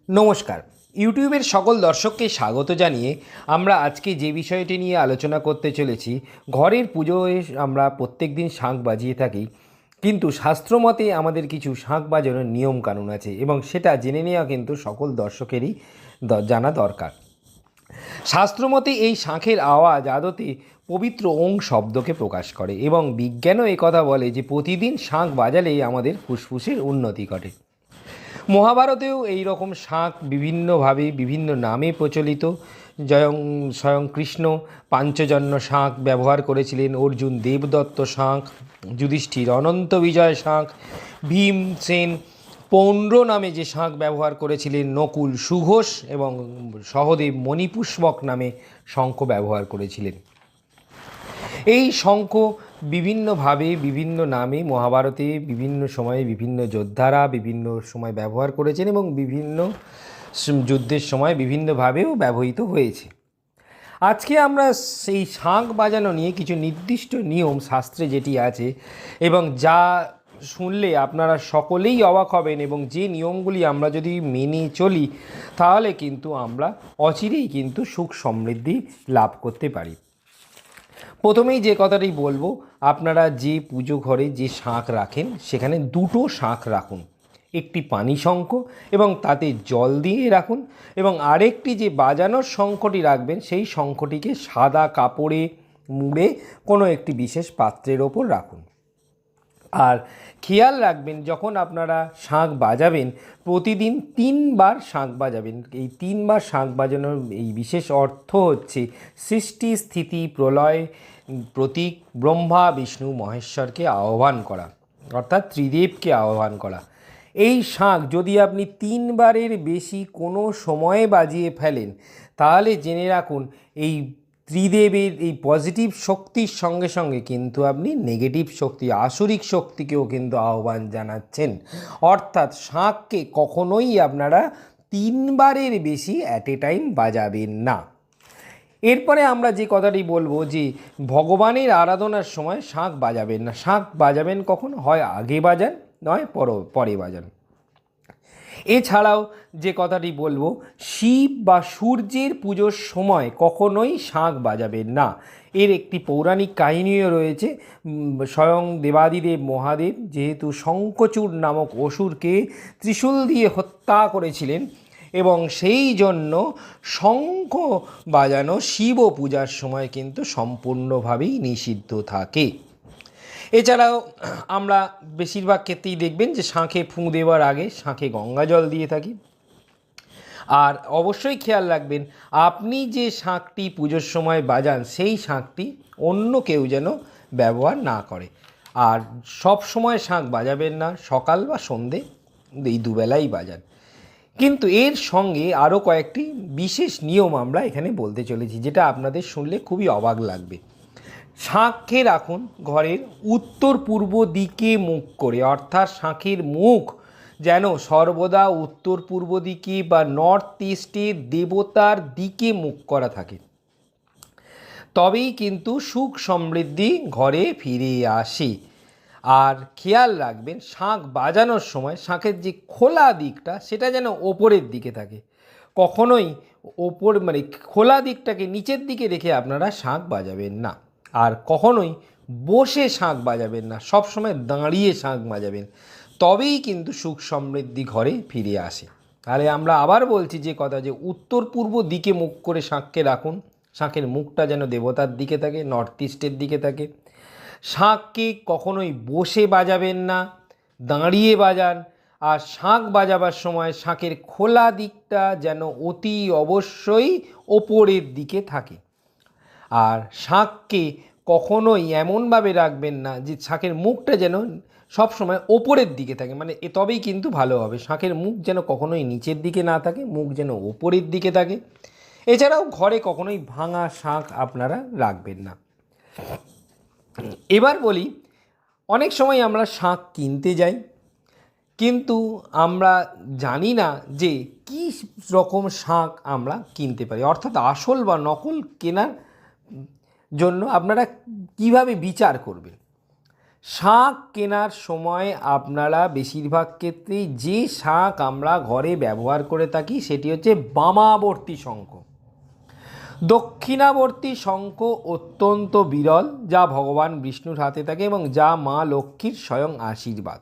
নমস্কার। ইউটিউবের সকল দর্শককে স্বাগত জানিয়ে আমরা আজকে যে বিষয়টি নিয়ে আলোচনা করতে চলেছি, ঘরের পুজোয় আমরা প্রত্যেক দিন শাঁখ বাজিয়ে থাকি, কিন্তু শাস্ত্রমতে আমাদের কিছু শাঁখ বাজানোর নিয়মকানুন আছে এবং সেটা জেনে নেওয়া কিন্তু সকল দর্শকেরই জানা দরকার। শাস্ত্রমতে এই শাঁখের আওয়াজ আদতে পবিত্র ওং শব্দকে প্রকাশ করে এবং বিজ্ঞানও একথা বলে যে প্রতিদিন শাঁখ বাজালেই আমাদের ফুসফুসের উন্নতি ঘটে। মহাভারতেও এই রকম শাঁখ বিভিন্নভাবে বিভিন্ন নামে প্রচলিত। স্বয়ং কৃষ্ণ পাঞ্চজন্য শাঁখ ব্যবহার করেছিলেন, অর্জুন দেবদত্ত শাঁখ, যুধিষ্ঠির অনন্ত বিজয় শাঁখ, ভীমসেন পৌণ্ড্র নামে যে শাঁখ ব্যবহার করেছিলেন, নকুল সুঘোষ এবং সহদেব মণিপুষ্পক নামে শঙ্খ ব্যবহার করেছিলেন। এই শঙ্খ বিভিন্নভাবে বিভিন্ন নামে মহাভারতে বিভিন্ন সময়ে বিভিন্ন যোদ্ধারা বিভিন্ন সময় ব্যবহার করেছেন এবং বিভিন্ন যুদ্ধের সময় বিভিন্নভাবেও ব্যবহৃত হয়েছে। আজকে আমরা সেই শাঁখ বাজানো নিয়ে কিছু নির্দিষ্ট নিয়ম শাস্ত্রে যেটি আছে এবং যা শুনলে আপনারা সকলেই অবাক হবেন এবং যে নিয়মগুলি আমরা যদি মেনে চলি তাহলে কিন্তু আমরা অচিরেই কিন্তু সুখ সমৃদ্ধি লাভ করতে পারি। প্রথমেই যে কথাটি বলবো, আপনারা যে পুজো ঘরে যে শাঁখ রাখেন সেখানে দুটো শাঁখ রাখুন, একটি পানি শঙ্খ এবং তাতে জল দিয়ে রাখুন এবং আরেকটি যে বাজানোর শঙ্খটি রাখবেন সেই শঙ্খটিকে সাদা কাপড়ে মুড়ে কোনো একটি বিশেষ পাত্রের ওপর রাখুন। আর খেয়াল রাখবেন যখন আপনারা শাঁখ বাজাবেন প্রতিদিন 3 বার শাঁখ বাজাবেন। এই 3 বার শাঁখ বাজানোর এই বিশেষ অর্থ হচ্ছে সৃষ্টি স্থিতি প্রলয় প্রতীক ব্রহ্মা বিষ্ণু মহেশ্বরকে আহ্বান করা, অর্থাৎ ত্রিদেবকে আহ্বান করা। এই শাঁখ যদি আপনি 3 বারের বেশি কোনো সময়ে বাজিয়ে ফেলেন তাহলে জেনে রাখুন এই ত্রিদেবের এই পজিটিভ শক্তির সঙ্গে সঙ্গে কিন্তু আপনি নেগেটিভ শক্তি আসুরিক শক্তিকেও কিন্তু আহ্বান জানাচ্ছেন। অর্থাৎ শাঁখকে কখনোই আপনারা 3 বারের বেশি অ্যাট এ টাইম বাজাবেন না। এরপরে আমরা যে কথাটি বলবো যে ভগবানের আরাধনার সময় শাঁখ বাজাবেন না। শাঁখ বাজাবেন কখন? হয় আগে বাজান, নয় পরে বাজান। এছাড়াও যে কথাটি বলবো, শিব বা সূর্যের পুজোর সময় কখনোই শাঁখ বাজাবেন না। এর একটি পৌরাণিক কাহিনীও রয়েছে। স্বয়ং দেবাদিদেব মহাদেব যেহেতু শঙ্খচূড় নামক অসুরকে ত্রিশূল দিয়ে হত্যা করেছিলেন এবং সেই জন্য শঙ্খ বাজানো শিব পূজার সময় কিন্তু সম্পূর্ণভাবেই নিষিদ্ধ থাকে। এছাড়াও আমরা বেশিরভাগ ক্ষেত্রেই দেখবেন যে শাঁখে ফুঁ দেওয়ার আগে শাঁখে গঙ্গা জল দিয়ে থাকি। আর অবশ্যই খেয়াল রাখবেন আপনি যে শাঁখটি পুজোর সময় বাজান সেই শাঁখটি অন্য কেউ যেন ব্যবহার না করে। আর সব সময় শাঁখ বাজাবেন না, সকাল বা সন্ধে এই দুবেলাই বাজান। কিন্তু এর সঙ্গে আরও কয়েকটি বিশেষ নিয়ম আমরা এখানে বলতে চলেছি, যেটা আপনাদের শুনলে খুবই অবাক লাগবে। শাঁখকে রাখুন ঘরের উত্তর পূর্ব দিকে মুখ করে, অর্থাৎ শাঁখের মুখ যেন সর্বদা উত্তর পূর্ব দিকে বা নর্থ ইস্টে দেবতার দিকে মুখ করা থাকে, তবেই কিন্তু সুখ সমৃদ্ধি ঘরে ফিরে আসে। আর খেয়াল রাখবেন শাঁখ বাজানোর সময় শাঁখের যে খোলা দিকটা সেটা যেন ওপরের দিকে থাকে। কখনোই খোলা দিকটাকে নিচের দিকে রেখে আপনারা শাঁখ বাজাবেন না। আর কখনোই বসে শাঁখ বাজাবেন না, সবসময় দাঁড়িয়ে শাঁখ বাজাবেন, তবেই কিন্তু সুখ সমৃদ্ধি ঘরে ফিরে আসে। তাহলে আমরা আবার বলছি যে কথা, যে উত্তর পূর্ব দিকে মুখ করে শাঁখকে রাখুন, শাঁখের মুখটা যেন দেবতার দিকে থাকে, নর্থ ইস্টের দিকে থাকে। শাঁখকে কখনোই বসে বাজাবেন না, দাঁড়িয়ে বাজান। আর শাঁখ বাজাবার সময় শাঁখের খোলা দিকটা যেন অতি অবশ্যই ওপরের দিকে থাকে। আর শাঁখকে কখনোই এমনভাবে রাখবেন না যে শাঁখের মুখটা যেন সবসময় ওপরের দিকে থাকে, মানে তবেই কিন্তু ভালো হবে। শাঁখের মুখ যেন কখনোই নিচের দিকে না থাকে, মুখ যেন ওপরের দিকে থাকে। এছাড়াও ঘরে কখনোই ভাঙা শাঁখ আপনারা রাখবেন না। এবার বলি, অনেক সময় আমরা শাঁখ কিনতে যাই কিন্তু আমরা জানি না যে কী রকম শাঁখ আমরা কিনতে পারি, অর্থাৎ আসল বা নকল কেনার জন্য আপনারা কিভাবে বিচার করবেন। শাঁখ কেনার সময় আপনারা বেশিরভাগ ক্ষেত্রেই যে শাঁখ আমরা ঘরে ব্যবহার করে থাকি সেটি হচ্ছে বামাবর্তী শঙ্খ। দক্ষিণাবর্তী শঙ্খ অত্যন্ত বিরল, যা ভগবান বিষ্ণুর হাতে থাকে এবং যা মা লক্ষ্মীর স্বয়ং আশীর্বাদ।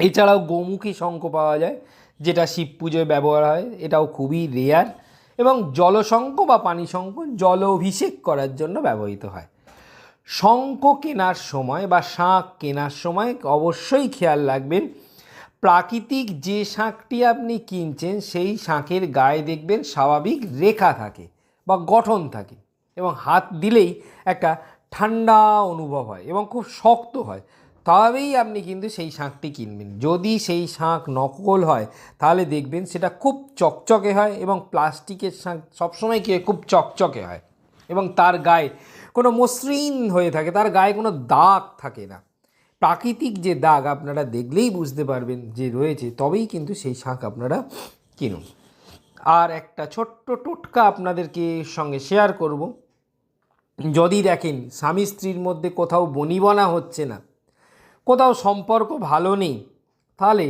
এছাড়াও গোমুখী শঙ্খ পাওয়া যায়, যেটা শিব পুজোয় ব্যবহার হয়, এটাও খুবই রেয়ার। এবং জলশঙ্খ বা পানি শঙ্খ জল অভিষেক করার জন্য ব্যবহৃত হয়। শঙ্খ কেনার সময় বা শাঁখ কেনার সময় অবশ্যই খেয়াল রাখবেন, প্রাকৃতিক যে শাঁখটি আপনি কিনছেন সেই শাঁখের গায়ে দেখবেন স্বাভাবিক রেখা থাকে বা গঠন থাকে এবং হাত দিলেই একটা ঠান্ডা অনুভব হয় এবং খুব শক্ত হয়, তবেই আপনি কিন্তু সেই শাঁখটি কিনবেন। যদি সেই শাঁখ নকল হয় তাহলে দেখবেন সেটা খুব চকচকে হয় এবং প্লাস্টিকের শাঁখ সবসময় কি খুব চকচকে হয় এবং তার গায়ে কোনো মসৃণ হয়ে থাকে, তার গায়ে কোনো দাগ থাকে না। প্রাকৃতিক যে দাগ আপনারা দেখলেই বুঝতে পারবেন যে রয়েছে, তবেই কিন্তু সেই শাঁখ আপনারা কিনুন। আর একটা ছোট্ট টোটকা আপনাদেরকে সঙ্গে শেয়ার করব। যদি দেখেন স্বামী স্ত্রীর মধ্যে কোথাও বনিবনা হচ্ছে না, কোথাও সম্পর্ক ভালো নেই, তাহলে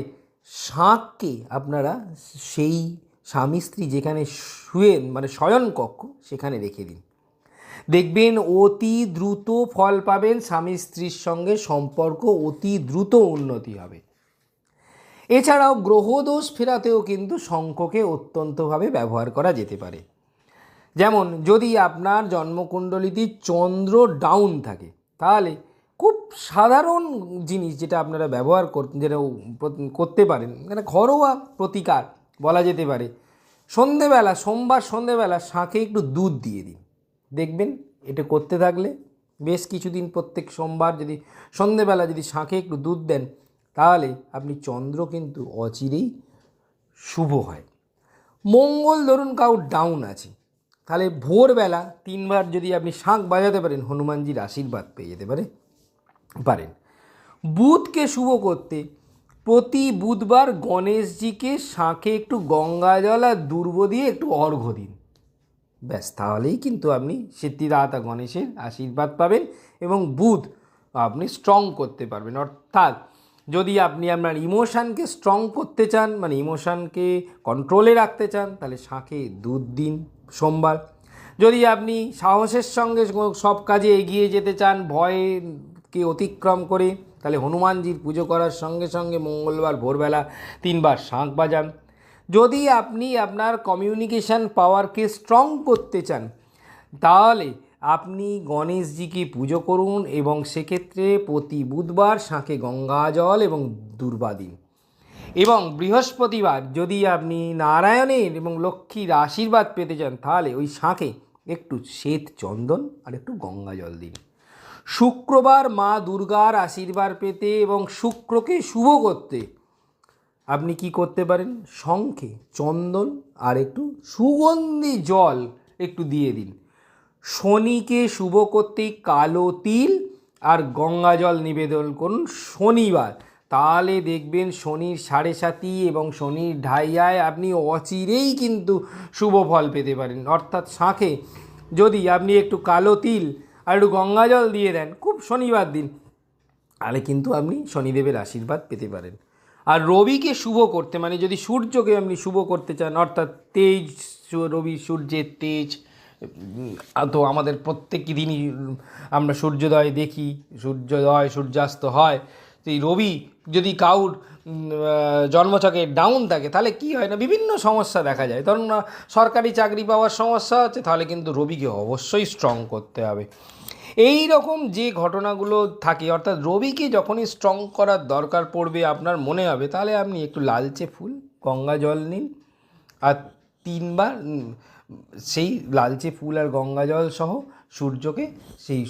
শাঁখকে আপনারা সেই স্বামী স্ত্রী যেখানে শুয়েন মানে শয়নকক্ষ সেখানে রেখে দিন, দেখবেন অতি দ্রুত ফল পাবেন, স্বামী স্ত্রীর সঙ্গে সম্পর্ক অতি দ্রুত উন্নতি হবে। এছাড়াও গ্রহদোষ ফেরাতেও কিন্তু শঙ্খকে অত্যন্তভাবে ব্যবহার করা যেতে পারে। যেমন যদি আপনার জন্মকুণ্ডলিতে চন্দ্র ডাউন থাকে, তাহলে খুব সাধারণ জিনিস যেটা আপনারা ব্যবহার যেটা করতে পারেন, মানে ঘরোয়া প্রতিকার বলা যেতে পারে, সন্ধেবেলা সোমবার সন্ধেবেলা শাঁখে একটু দুধ দিয়ে দিন। দেখবেন এটা করতে থাকলে বেশ কিছুদিন প্রত্যেক সোমবার যদি সন্ধেবেলা যদি শাঁখে একটু দুধ দেন, তাহলে আপনি চন্দ্র কিন্তু অচিরেই শুভ হয়। মঙ্গল ধরুন কাউর ডাউন আছে, তাহলে ভোরবেলা 3বার যদি আপনি শাঁখ বাজাতে পারেন, হনুমানজির আশীর্বাদ পেয়ে যেতে পারেন। বুধকে শুভ করতে প্রতি বুধবার গণেশজিকে শাঁখে একটু গঙ্গা জল আর দুর্ব দিয়ে একটু অর্ঘ্য দিন, ব্যাস, তাহলেই কিন্তু আপনি সিদ্ধিদাতা গণেশের আশীর্বাদ পাবেন এবং বুধ আপনি স্ট্রং করতে পারবেন। অর্থাৎ যদি আপনি আপনার ইমোশানকে স্ট্রং করতে চান, মানে ইমোশানকে কন্ট্রোলে রাখতে চান, তাহলে শাঁখে দুধ দিন সোমবার। যদি আপনি সাহসের সঙ্গে সব কাজে এগিয়ে যেতে চান ভয়কে অতিক্রম করে, তাহলে হনুমানজির পুজো করার সঙ্গে সঙ্গে মঙ্গলবার ভোরবেলা 3বার শাঁখ বাজান। যদি আপনি আপনার কমিউনিকেশান পাওয়ারকে স্ট্রং করতে চান, তাহলে আপনি গণেশজিকে পুজো করুন এবং সেক্ষেত্রে প্রতি বুধবার শাঁখে গঙ্গা জল এবং দুর্বা দিন। এবং বৃহস্পতিবার যদি আপনি নারায়ণের এবং লক্ষ্মীর আশীর্বাদ পেতে চান, তাহলে ওই শাঁখে একটু শ্বেত চন্দন আর একটু গঙ্গা জল দিন। শুক্রবার মা দুর্গার আশীর্বাদ পেতে এবং শুক্রকে শুভ করতে আপনি কি করতে পারেন, শঙ্খে চন্দন আর একটু সুগন্ধি জল একটু দিয়ে দিন। শনিকে শুভ করতে কালো তিল আর গঙ্গা জল নিবেদন করুন শনিবার, তাহলে দেখবেন শনির 7.5 এবং শনির ঢাইয়ায় আপনি অচিরেই কিন্তু শুভ ফল পেতে পারেন। অর্থাৎ শাঁখে যদি আপনি একটু কালো তিল আর একটু গঙ্গা জল দিয়ে দেন খুব শনিবার দিন, তাহলে কিন্তু আপনি শনিদেবের আশীর্বাদ পেতে পারেন। আর রবিকে শুভ করতে মানে যদি সূর্যকে আপনি শুভ করতে চান, অর্থাৎ তেজ, রবি সূর্যের তেজ, তো আমাদের প্রত্যেকটি দিনই আমরা সূর্যোদয় দেখি, সূর্যোদয় সূর্যাস্ত হয়। তো এই রবি যদি কাউর জন্মছকে ডাউন থাকে, তাহলে কি হয় না, বিভিন্ন সমস্যা দেখা যায়। ধরুন না সরকারি চাকরি পাওয়ার সমস্যা হচ্ছে, তাহলে কিন্তু রবিকে অবশ্যই স্ট্রং করতে হবে। এই রকম যে ঘটনাগুলো থাকে, অর্থাৎ রবিকে যখনই স্ট্রং করার দরকার পড়বে আপনার মনে হবে, তাহলে আপনি একটু লালচে ফুল গঙ্গা জল নিন আর 3বার সেই লালচে ফুল আর গঙ্গা জল সহ সূর্যকে সেই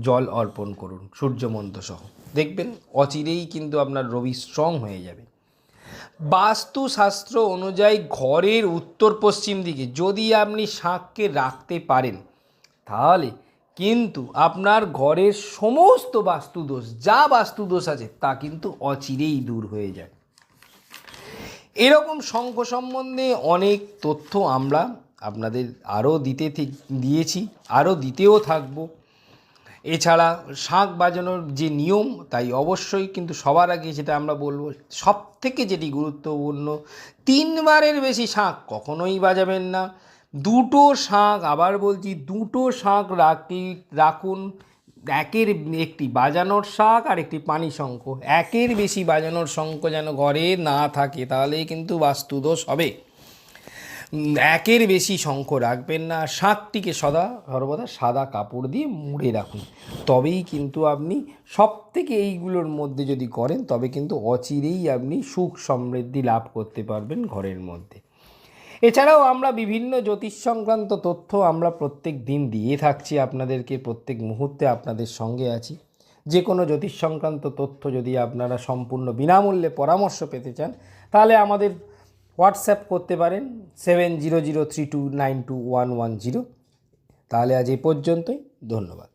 জল অর্পণ করুন সূর্যমন্ত্র সহ, দেখবেন অচিরেই কিন্তু আপনার রবি স্ট্রং হয়ে যাবে। বাস্তুশাস্ত্র অনুযায়ী ঘরের উত্তর পশ্চিম দিকে যদি আপনি শাঁখকে রাখতে পারেন, তাহলে কিন্তু আপনার ঘরের সমস্ত বাস্তুদোষ, যা বাস্তুদোষ আছে তা কিন্তু অচিরেই দূর হয়ে যায়। এরকম শঙ্খ সম্বন্ধে অনেক তথ্য আমরা আপনাদের আরও দিয়েছি, আরও দিতেও থাকবো। এছাড়া শাঁখ বাজানোর যে নিয়ম, তাই অবশ্যই কিন্তু সবার আগে যেটা আমরা বলবো, সবথেকে যেটি গুরুত্বপূর্ণ, 3 বারের বেশি শাঁখ কখনোই বাজাবেন না। দুটো শাঁখ, আবার বলছি, দুটো শাঁখ রাখুন, একের একটি বাজানোর শাঁখ আর একটি পানি শঙ্খ। একের বেশি বাজানোর শঙ্খ যেন ঘরে না থাকে, তাহলেই কিন্তু বাস্তুদোষ হবে। একের বেশি শঙ্খ রাখবেন না। শাঁখটিকে সর্বদা সাদা কাপড় দিয়ে মুড়ে রাখুন, তবেই কিন্তু আপনি সব থেকে এইগুলোর মধ্যে যদি করেন, তবে কিন্তু অচিরেই আপনি সুখ সমৃদ্ধি লাভ করতে পারবেন ঘরের মধ্যে। এছাড়াও আমরা বিভিন্ন জ্যোতিষ সংক্রান্ত তথ্য আমরা প্রত্যেক দিন দিয়ে থাকছি আপনাদেরকে, প্রত্যেক মুহূর্তে আপনাদের সঙ্গে আছি। যে কোনো জ্যোতিষ সংক্রান্ত তথ্য যদি আপনারা সম্পূর্ণ বিনামূল্যে পরামর্শ পেতে চান, তাহলে আমাদের হোয়াটসঅ্যাপ করতে পারেন 7003292110। তাহলে আজ এই পর্যন্তই, ধন্যবাদ।